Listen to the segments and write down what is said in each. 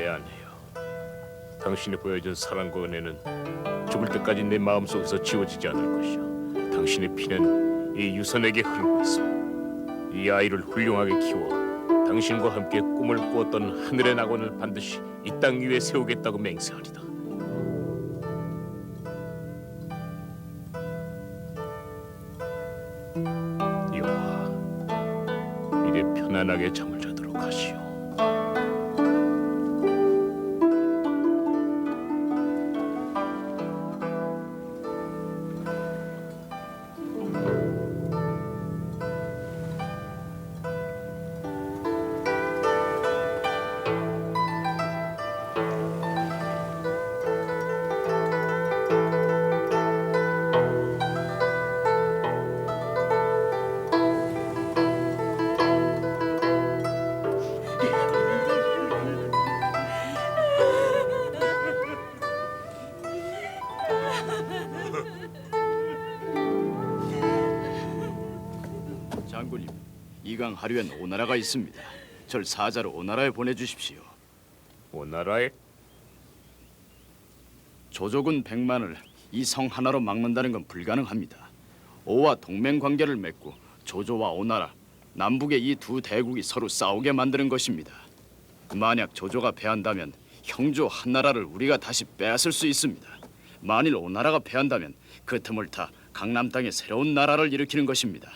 내 아내여, 당신이 보여준 사랑과 은혜는 죽을 때까지 내 마음속에서 지워지지 않을 것이야. 당신의 피는 이 유선에게 흐르고 있어. 이 아이를 훌륭하게 키워 당신과 함께 꿈을 꾸었던 하늘의 낙원을 반드시 이 땅 위에 세우겠다고 맹세하리다. 여호와, 이제 편안하게 잠을 자도록 하시오. 장군님, 이강 하류엔 오나라가 있습니다. 절 사자로 오나라에 보내주십시오. 오나라에? 조조군 100만을 이 성 하나로 막는다는 건 불가능합니다. 오와 동맹 관계를 맺고 조조와 오나라, 남북의 이 두 대국이 서로 싸우게 만드는 것입니다. 만약 조조가 패한다면 형조 한나라를 우리가 다시 빼앗을 수 있습니다. 만일 오나라가 패한다면 그 틈을 타 강남 땅에 새로운 나라를 일으키는 것입니다.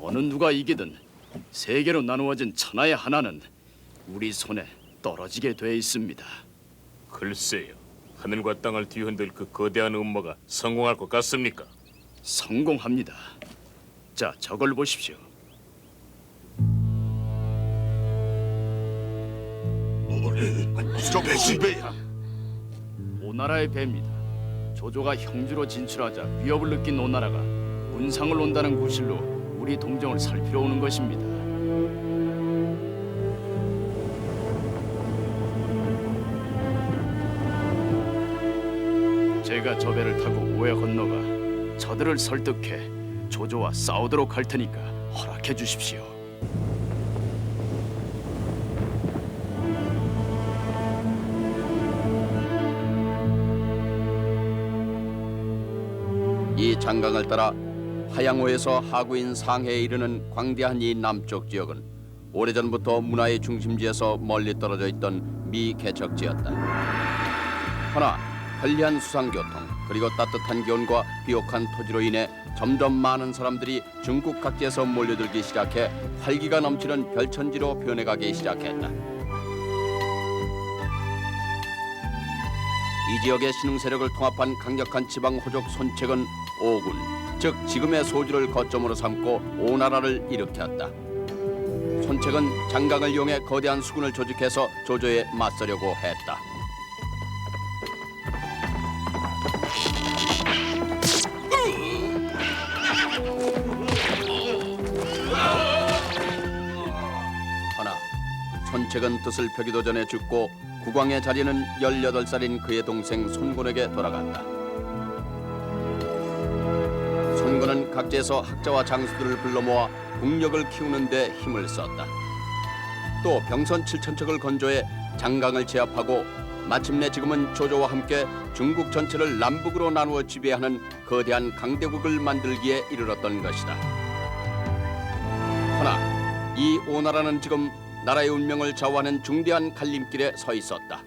어느 누가 이기든 세계로 나누어진 천하의 하나는 우리 손에 떨어지게 돼 있습니다. 글쎄요, 하늘과 땅을 뒤흔들 그 거대한 음모가 성공할 것 같습니까? 성공합니다. 자, 저걸 보십시오. 저 배신배야. 오나라의 배입니다. 조조가 형주로 진출하자 위협을 느낀 오나라가 문상을 온다는 구실로 우리 동정을 살피러 오는 것입니다. 제가 저 배를 타고 오해 건너가 저들을 설득해 조조와 싸우도록 할 테니까 허락해 주십시오. 이 장강을 따라 하양호에서 하구인 상해에 이르는 광대한 이 남쪽 지역은 오래전부터 문화의 중심지에서 멀리 떨어져 있던 미개척지였다. 허나 편리한 수상교통 그리고 따뜻한 기온과 비옥한 토지로 인해 점점 많은 사람들이 중국 각지에서 몰려들기 시작해 활기가 넘치는 별천지로 변해가기 시작했다. 이 지역의 신흥 세력을 통합한 강력한 지방 호족 손책은 오군, 즉 지금의 소주를 거점으로 삼고 오나라를 일으켰다. 손책은 장강을 이용해 거대한 수군을 조직해서 조조에 맞서려고 했다. 허나 손책은 뜻을 펴기도 전에 죽고 국왕의 자리는 18살인 그의 동생 손곤에게 돌아갔다. 손곤은 각지에서 학자와 장수들을 불러 모아 국력을 키우는 데 힘을 썼다. 또 병선 7,000척을 건조해 장강을 제압하고 마침내 지금은 조조와 함께 중국 전체를 남북으로 나누어 지배하는 거대한 강대국을 만들기에 이르렀던 것이다. 허나 이 오나라는 지금 나라의 운명을 좌우하는 중대한 갈림길에 서 있었다.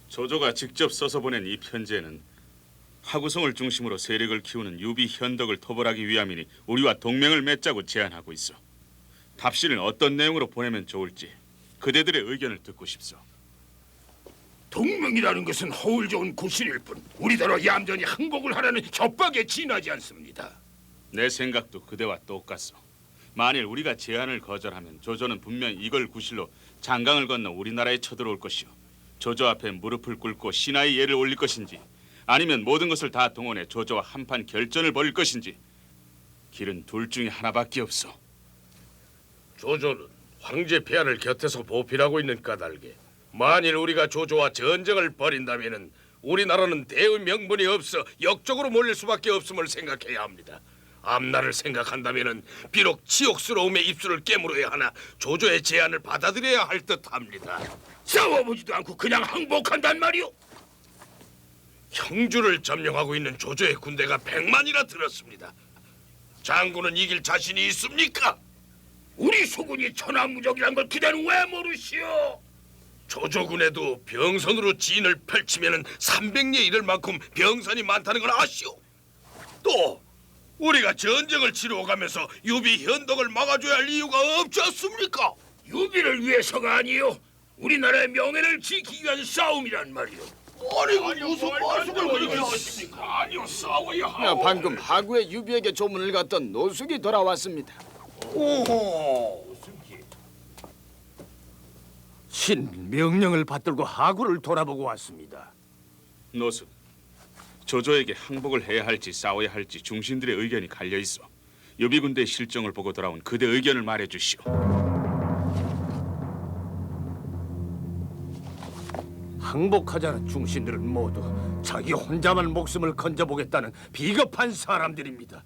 조조가 직접 써서 보낸 이 편지에는 하구성을 중심으로 세력을 키우는 유비 현덕을 토벌하기 위함이니 우리와 동맹을 맺자고 제안하고 있어. 답신을 어떤 내용으로 보내면 좋을지 그대들의 의견을 듣고 싶소. 동맹이라는 것은 허울 좋은 구실일 뿐 우리더러 얌전히 항복을 하라는 협박에 지나지 않습니다. 내 생각도 그대와 똑같소. 만일 우리가 제안을 거절하면 조조는 분명 이걸 구실로 장강을 건너 우리나라에 쳐들어올 것이오. 조조 앞에 무릎을 꿇고 신하의 예를 올릴 것인지 아니면 모든 것을 다 동원해 조조와 한판 결전을 벌일 것인지 길은 둘 중에 하나밖에 없어. 조조는 황제 폐하를 곁에서 보필하고 있는 까닭에 만일 우리가 조조와 전쟁을 벌인다면은 우리나라는 대의 명분이 없어 역적으로 몰릴 수밖에 없음을 생각해야 합니다. 앞날을 생각한다면은 비록 치욕스러움에 입술을 깨물어야 하나 조조의 제안을 받아들여야 할 듯합니다. 싸워보지도 않고 그냥 항복한단 말이오. 형주를 점령하고 있는 조조의 군대가 100만이나 들었습니다. 장군은 이길 자신이 있습니까? 우리 수군이 천하무적이란 걸 그대는 왜 모르시오? 조조군에도 병선으로 진을 펼치면은 300리에 이를 만큼 병선이 많다는 걸 아시오? 또 우리가 전쟁을 치러가면서 유비 현덕을 막아줘야 할 이유가 없지 않습니까? 유비를 위해서가 아니요, 우리나라의 명예를 지키기 위한 싸움이란 말이오. 아니 무슨 말씀을 그렇게 하십니까? 아니요, 싸워야 하오. 방금 하구의 유비에게 조문을 갔던 노숙이 돌아왔습니다. 신 명령을 받들고 하구를 돌아보고 왔습니다. 노숙, 조조에게 항복을 해야 할지 싸워야 할지 중신들의 의견이 갈려 있어. 유비군대의 실정을 보고 돌아온 그대 의견을 말해 주시오. 항복하자는 중신들은 모두 자기 혼자만 목숨을 건져보겠다는 비겁한 사람들입니다.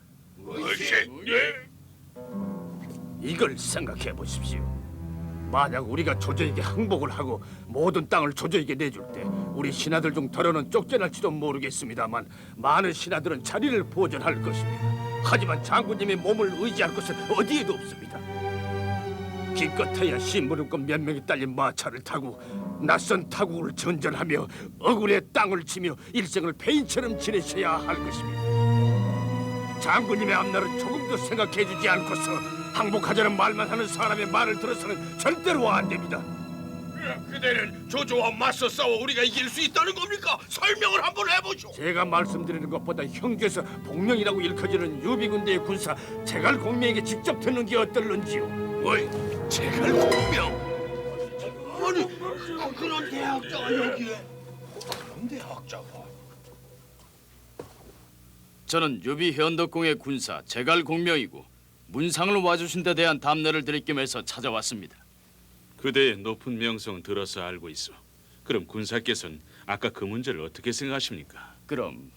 이걸 생각해 보십시오. 만약 우리가 조조에게 항복을 하고 모든 땅을 조조에게 내줄 때 우리 신하들 중 더러는 쫓겨날지도 모르겠습니다만 많은 신하들은 자리를 보존할 것입니다. 하지만 장군님의 몸을 의지할 것은 어디에도 없습니다. 기껏해야 심부름꾼 몇 명이 딸린 마차를 타고 낯선 타국을 전전하며 억울의 땅을 치며 일생을 폐인처럼 지내셔야 할 것입니다. 장군님의 앞날은 조금도 생각해주지 않고서 항복하자는 말만 하는 사람의 말을 들어서는 절대로 안 됩니다. 그대는 조조와 맞서 싸워 우리가 이길 수 있다는 겁니까? 설명을 한번 해보죠. 제가 말씀드리는 것보다 형주에서 복령이라고 일컬어지는 유비군대의 군사 제갈공명에게 직접 듣는 게 어떨런지요? 어이, 제갈공명? 아니, 그런 대학자가 여기에? 그런 대학자가? 저는 유비 현덕공의 군사 제갈공명이고 문상을 와주신 데 대한 답례를 드릴 겸해서 찾아왔습니다. 그대의 높은 명성은 들어서 알고 있어. 그럼 군사께서는 아까 그 문제를 어떻게 생각하십니까? 그럼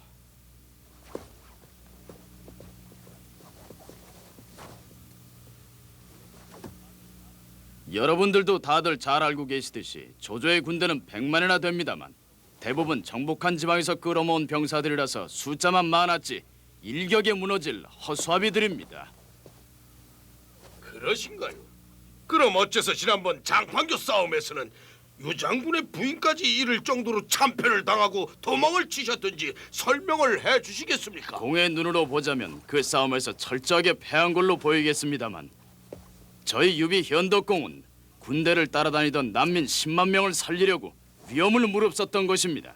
여러분들도 다들 잘 알고 계시듯이 조조의 군대는 100만이나 됩니다만 대부분 정복한 지방에서 끌어모은 병사들이라서 숫자만 많았지 일격에 무너질 허수아비들입니다. 그러신가요? 그럼 어째서 지난번 장판교 싸움에서는 유장군의 부인까지 잃을 정도로 참패를 당하고 도망을 치셨던지 설명을 해주시겠습니까? 공의 눈으로 보자면 그 싸움에서 철저하게 패한 걸로 보이겠습니다만 저희 유비 현덕공은 군대를 따라다니던 난민 10만 명을 살리려고 위험을 무릅썼던 것입니다.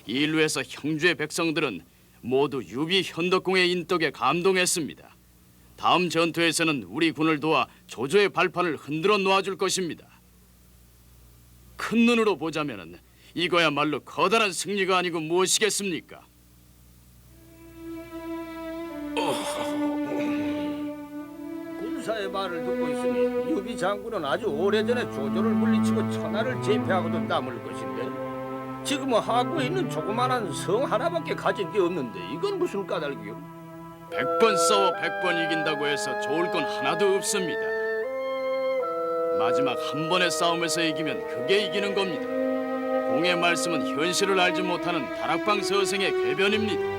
이 일로 해서 형주의 백성들은 모두 유비 현덕공의 인덕에 감동했습니다. 다음 전투에서는 우리 군을 도와 조조의 발판을 흔들어 놓아줄 것입니다. 큰 눈으로 보자면은 이거야말로 커다란 승리가 아니고 무엇이겠습니까? 군사의 말을 듣고 있으니 유비 장군은 아주 오래전에 조조를 물리치고 천하를 제패하고도 남을 것인데 지금은 하구에 있는 조그마한 성 하나밖에 가진 게 없는데 이건 무슨 까닭이요? 100번 싸워 100번 이긴다고 해서 좋을 건 하나도 없습니다. 마지막 한 번의 싸움에서 이기면 그게 이기는 겁니다. 공의 말씀은 현실을 알지 못하는 다락방 서생의 궤변입니다.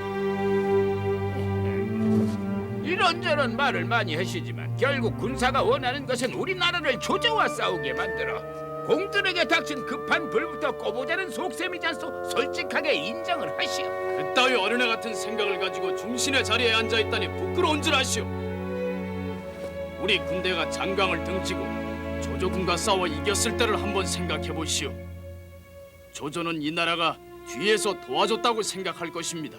이런저런 말을 많이 하시지만 결국 군사가 원하는 것은 우리나라를 조조와 싸우게 만들어 공들에게 닥친 급한 불부터 꺼보자는 속셈이지 않소. 솔직하게 인정을 하시오. 그따위 어린애 같은 생각을 가지고 중신의 자리에 앉아있다니 부끄러운 줄 아시오. 우리 군대가 장강을 등지고 조조군과 싸워 이겼을 때를 한번 생각해 보시오. 조조는 이 나라가 뒤에서 도와줬다고 생각할 것입니다.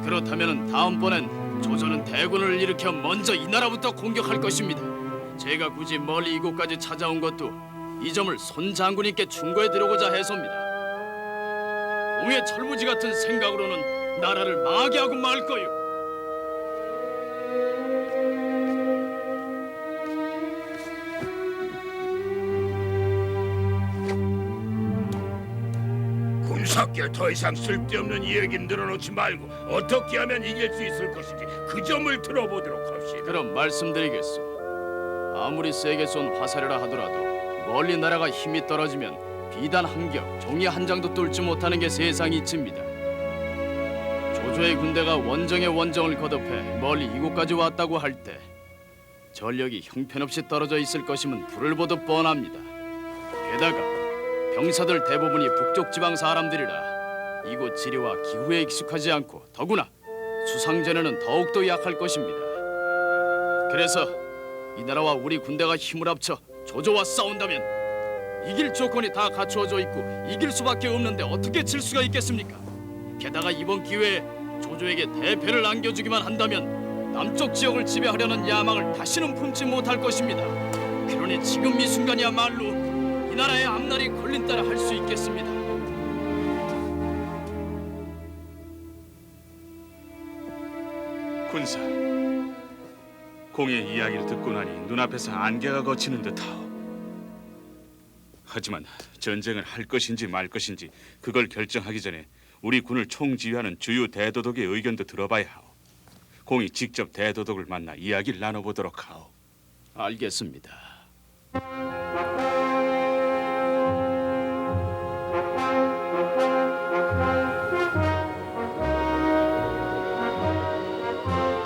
그렇다면 다음번엔 조조는 대군을 일으켜 먼저 이 나라부터 공격할 것입니다. 제가 굳이 멀리 이곳까지 찾아온 것도 이 점을 손 장군님께 충고해 드리고자 해서입니다. 공의 철부지 같은 생각으로는 나라를 망하게 하고 말 거요. 섞여 더 이상 쓸데없는 얘기 늘어놓지 말고 어떻게 하면 이길 수 있을 것인지 그 점을 들어보도록 합시다. 그럼 말씀드리겠소. 아무리 세게 쏜 화살이라 하더라도 멀리 날아가 힘이 떨어지면 비단 한 겹, 종이 한 장도 뚫지 못하는 게 세상 이치입니다. 조조의 군대가 원정의 원정을 거듭해 멀리 이곳까지 왔다고 할 때 전력이 형편없이 떨어져 있을 것임은 불을 보듯 뻔합니다. 게다가 병사들 대부분이 북쪽 지방 사람들이라 이곳 지리와 기후에 익숙하지 않고 더구나 수상전에는 더욱더 약할 것입니다. 그래서 이 나라와 우리 군대가 힘을 합쳐 조조와 싸운다면 이길 조건이 다 갖추어져 있고 이길 수밖에 없는데 어떻게 질 수가 있겠습니까? 게다가 이번 기회에 조조에게 대패를 안겨주기만 한다면 남쪽 지역을 지배하려는 야망을 다시는 품지 못할 것입니다. 그러니 지금 이 순간이야말로 이 나라의 앞날이 걸린 따라 할 수 있겠습니다. 군사, 공의 이야기를 듣고 나니 눈앞에서 안개가 걷히는 듯하오. 하지만 전쟁을 할 것인지 말 것인지 그걸 결정하기 전에 우리 군을 총지휘하는 주요 대도독의 의견도 들어봐야 하오. 공이 직접 대도독을 만나 이야기를 나눠보도록 하오. 알겠습니다.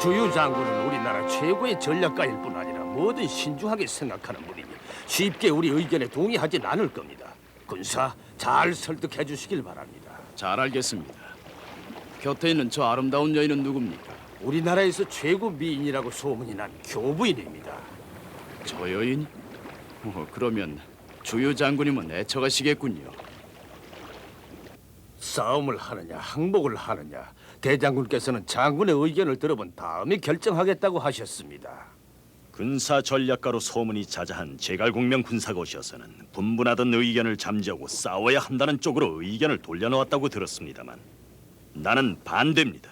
주유 장군은 우리나라 최고의 전략가일 뿐 아니라 뭐든 신중하게 생각하는 분이니 쉽게 우리 의견에 동의하진 않을 겁니다. 군사 잘 설득해 주시길 바랍니다. 잘 알겠습니다. 곁에 있는 저 아름다운 여인은 누굽니까? 우리나라에서 최고 미인이라고 소문이 난 교부인입니다. 저 여인이? 그러면 주유 장군님은 애처가시겠군요. 싸움을 하느냐 항복을 하느냐 대장군께서는 장군의 의견을 들어본 다음에 결정하겠다고 하셨습니다. 군사 전략가로 소문이 자자한 제갈공명 군사고시어서는 분분하던 의견을 잠재우고 싸워야 한다는 쪽으로 의견을 돌려놓았다고 들었습니다만 나는 반대입니다.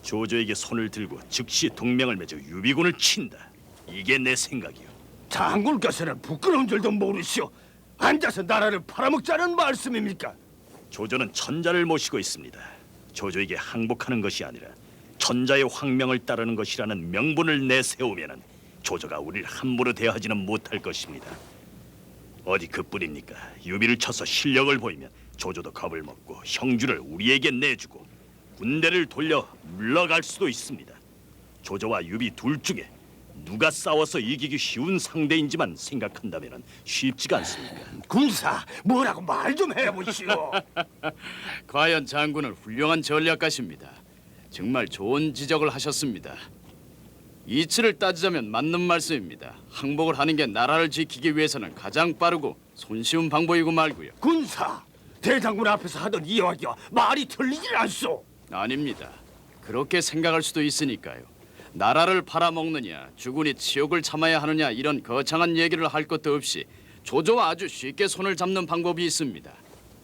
조조에게 손을 들고 즉시 동맹을 맺어 유비군을 친다. 이게 내 생각이요. 장군께서는 부끄러운 줄도 모르시오. 앉아서 나라를 팔아먹자는 말씀입니까? 조조는 천자를 모시고 있습니다. 조조에게 항복하는 것이 아니라 천자의 황명을 따르는 것이라는 명분을 내세우면은 조조가 우리를 함부로 대하지는 못할 것입니다. 어디 그뿐입니까? 유비를 쳐서 실력을 보이면 조조도 겁을 먹고 형주를 우리에게 내주고 군대를 돌려 물러갈 수도 있습니다. 조조와 유비 둘 중에 누가 싸워서 이기기 쉬운 상대인지만 생각한다면 쉽지가 않습니다. 군사 뭐라고 말 좀 해보시오. 과연 장군은 훌륭한 전략가십니다. 정말 좋은 지적을 하셨습니다. 이치를 따지자면 맞는 말씀입니다. 항복을 하는 게 나라를 지키기 위해서는 가장 빠르고 손쉬운 방법이고 말고요. 군사 대장군 앞에서 하던 이야기와 말이 틀리질 않소. 아닙니다. 그렇게 생각할 수도 있으니까요. 나라를 팔아먹느냐, 주군이 치욕을 참아야 하느냐 이런 거창한 얘기를 할 것도 없이 조조와 아주 쉽게 손을 잡는 방법이 있습니다.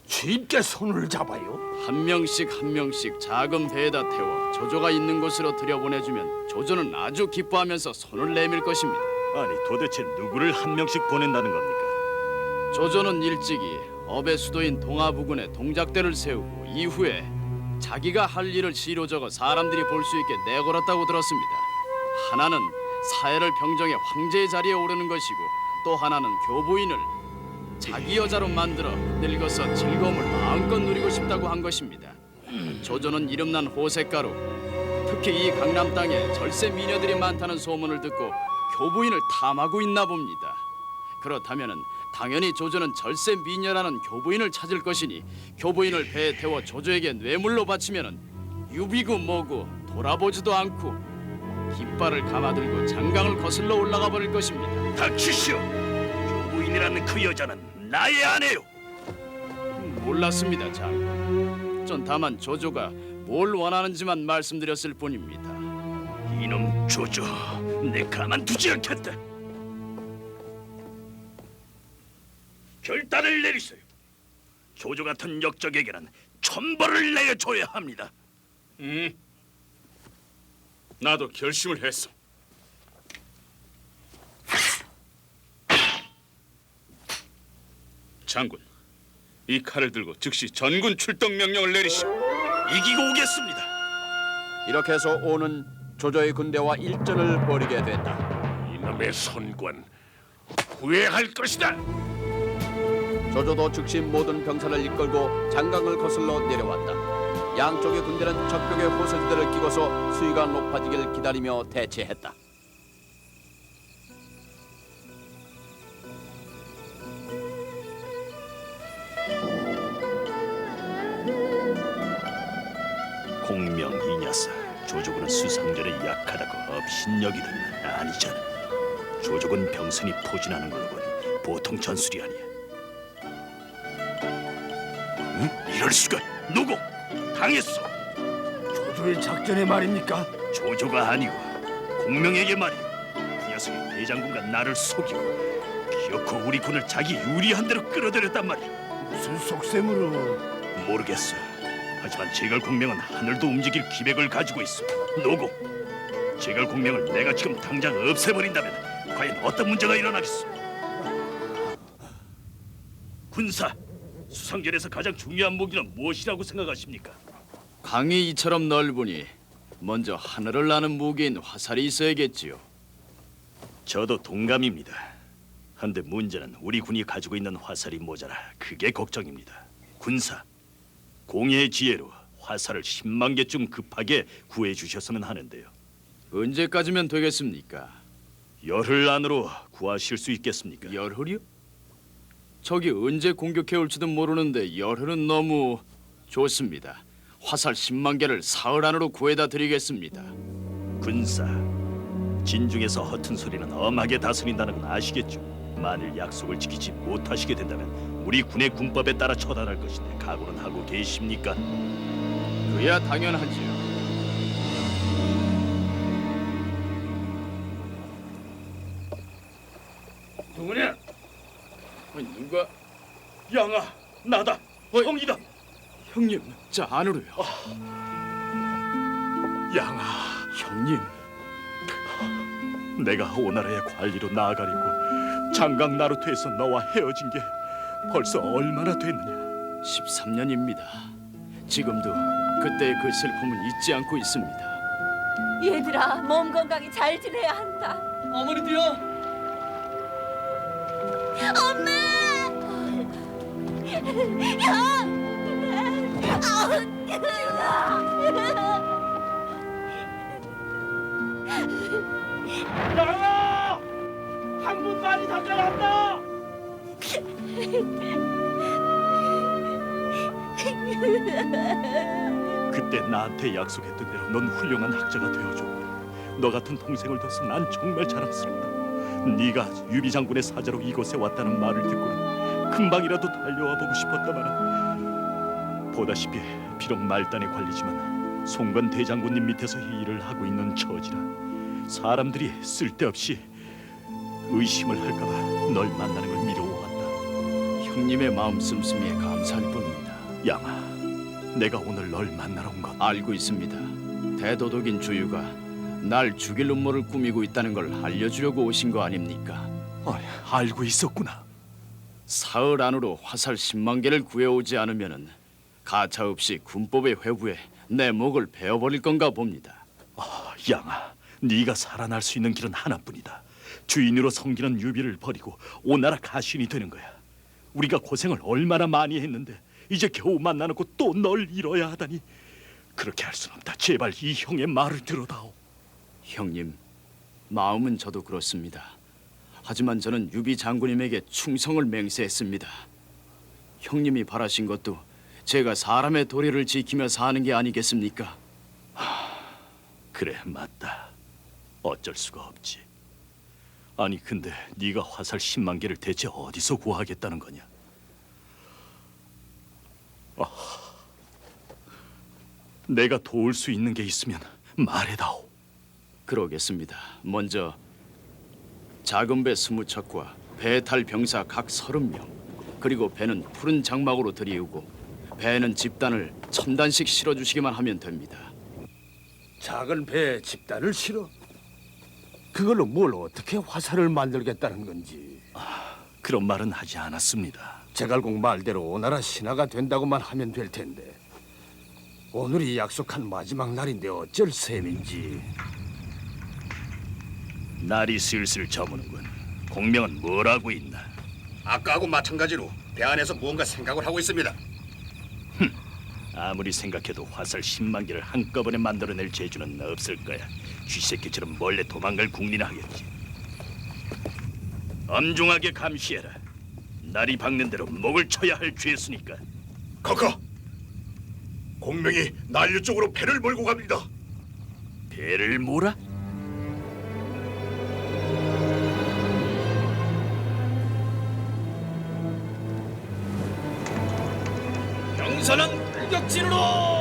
쉽게 손을 잡아요? 한 명씩 한 명씩 작은 배에다 태워 조조가 있는 곳으로 들여보내주면 조조는 아주 기뻐하면서 손을 내밀 것입니다. 아니 도대체 누구를 한 명씩 보낸다는 겁니까? 조조는 일찍이 업의 수도인 동아부근에 동작대를 세우고 이후에 자기가 할 일을 시로 적어 사람들이 볼 수 있게 내걸었다고 들었습니다. 하나는 사해를 병정해 황제의 자리에 오르는 것이고 또 하나는 교부인을 자기 여자로 만들어 늙어서 즐거움을 마음껏 누리고 싶다고 한 것입니다. 조조는 이름난 호색가로 특히 이 강남 땅에 절세 미녀들이 많다는 소문을 듣고 교부인을 탐하고 있나 봅니다. 그렇다면은 당연히 조조는 절세 미녀라는 교부인을 찾을 것이니 교부인을 배에 태워 조조에게 뇌물로 바치면은 유비고 뭐고 돌아보지도 않고 깃발을 감아들고 장강을 거슬러 올라가 버릴 것입니다. 닥치시오. 교부인이라는 그 여자는 나의 아내요. 몰랐습니다, 장군. 전 다만 조조가 뭘 원하는지만 말씀드렸을 뿐입니다. 이놈 조조, 내 가만두지 않겠다. 결단을 내리세요. 조조 같은 역적에게는 천벌을 내려줘야 합니다. 나도 결심을 했어. 장군, 이 칼을 들고 즉시 전군 출동 명령을 내리시오. 이기고 오겠습니다. 이렇게 해서 오는 조조의 군대와 일전을 벌이게 됐다. 이놈의 선관 후회할 것이다. 조조도 즉시 모든 병사를 이끌고 장강을 거슬러 내려왔다. 양쪽의 군대는 적벽의 호서지대를 끼고서 수위가 높아지길 기다리며 대치했다. 공명 이 녀석, 조조군은 수상전에 약하다고 업신여기더니만 아니잖아. 조조군 병선이 포진하는 걸로 보니 보통 전술이 아니야. 응? 이럴 수가. 누구? 당했어. 조조의 작전에 말입니까? 조조가 아니고 공명에게 말이오. 그 녀석이 대장군과 나를 속이고 기어코 우리 군을 자기 유리한 대로 끌어들였단 말이오. 무슨 속셈으로? 모르겠어. 하지만 제갈공명은 하늘도 움직일 기백을 가지고 있어. 노고, 제갈공명을 내가 지금 당장 없애버린다면 과연 어떤 문제가 일어나겠어? 군사, 수상전에서 가장 중요한 무기는 무엇이라고 생각하십니까? 강이 이처럼 넓으니 먼저 하늘을 나는 무기인 화살이 있어야겠지요. 저도 동감입니다. 한데 문제는 우리 군이 가지고 있는 화살이 모자라 그게 걱정입니다. 군사, 공예의 지혜로 화살을 10만 개쯤 급하게 구해 주셨으면 하는데요. 언제까지면 되겠습니까? 열흘 안으로 구하실 수 있겠습니까? 열흘이요? 적이 언제 공격해 올지도 모르는데 열흘은 너무 좋습니다. 화살 10만 개를 사흘 안으로 구해다 드리겠습니다. 군사, 진중에서 허튼 소리는 엄하게 다스린다는 건 아시겠죠? 만일 약속을 지키지 못하시게 된다면 우리 군의 군법에 따라 처단할 것인데 각오는 하고 계십니까? 그야 당연하지요. 누구냐? 누가? 양아, 나다. 형이다. 형님, 자 안으로요. 양아, 형님, 내가 오나라의 관리로 나아가려고 장강 나루토에서 너와 헤어진 게 벌써 얼마나 됐느냐? 13년입니다. 지금도 그때의 그 슬픔은 잊지 않고 있습니다. 얘들아, 몸 건강히 잘 지내야 한다. 어머니도요. 엄마! 형! 양아! 한분 많이 닦아놨다! 그때 나한테 약속했던 대로 넌 훌륭한 학자가 되어줬고 너 같은 동생을 둬서 난 정말 자랑스럽다. 네가 유비 장군의 사자로 이곳에 왔다는 말을 듣고는 금방이라도 달려와 보고 싶었다마는 보다시피 비록 말단의 관리지만 송건 대장군님 밑에서 일을 하고 있는 처지라 사람들이 쓸데없이 의심을 할까봐 널 만나는 걸 미뤄왔다. 형님의 마음 씀씀이에 감사할 뿐입니다. 양아, 내가 오늘 널 만나러 온 건 알고 있습니다. 대도독인 주유가 날 죽일 음모를 꾸미고 있다는 걸 알려주려고 오신 거 아닙니까? 알고 있었구나. 사흘 안으로 화살 10만 개를 구해오지 않으면은 가차없이 군법의 회부에 내 목을 베어버릴 건가 봅니다. 양아, 네가 살아날 수 있는 길은 하나뿐이다. 주인으로 섬기는 유비를 버리고 오나라 가신이 되는 거야. 우리가 고생을 얼마나 많이 했는데 이제 겨우 만나놓고 또 널 잃어야 하다니. 그렇게 할 순 없다. 제발 이 형의 말을 들어다오. 형님, 마음은 저도 그렇습니다. 하지만 저는 유비 장군님에게 충성을 맹세했습니다. 형님이 바라신 것도 제가 사람의 도리를 지키며 사는 게 아니겠습니까? 그래, 맞다. 어쩔 수가 없지. 아니 근데 네가 화살 10만 개를 대체 어디서 구하겠다는 거냐? 내가 도울 수 있는 게 있으면 말해다오. 그러겠습니다. 먼저 작은 배 20척과 배 탈 병사 각 30명, 그리고 배는 푸른 장막으로 들이우고 배에는 집단을 1000단씩 실어주시기만 하면 됩니다. 작은 배에 집단을 실어? 그걸로 뭘 어떻게 화살을 만들겠다는 건지. 그런 말은 하지 않았습니다. 제갈공 말대로 오나라 신하가 된다고만 하면 될 텐데 오늘이 약속한 마지막 날인데 어쩔 셈인지. 날이 슬슬 저무는군. 공명은 뭘 하고 있나? 아까하고 마찬가지로 배 안에서 무언가 생각을 하고 있습니다. 아무리 생각해도 화살 10만 개를 한꺼번에 만들어낼 재주는 없을 거야. 쥐새끼처럼 몰래 도망갈 궁리나 하겠지. 엄중하게 감시해라. 날이 밝는 대로 목을 쳐야 할 죄수니까. 카카, 공명이 난류 쪽으로 배를 몰고 갑니다. 배를 몰아? 병선은 불격진으로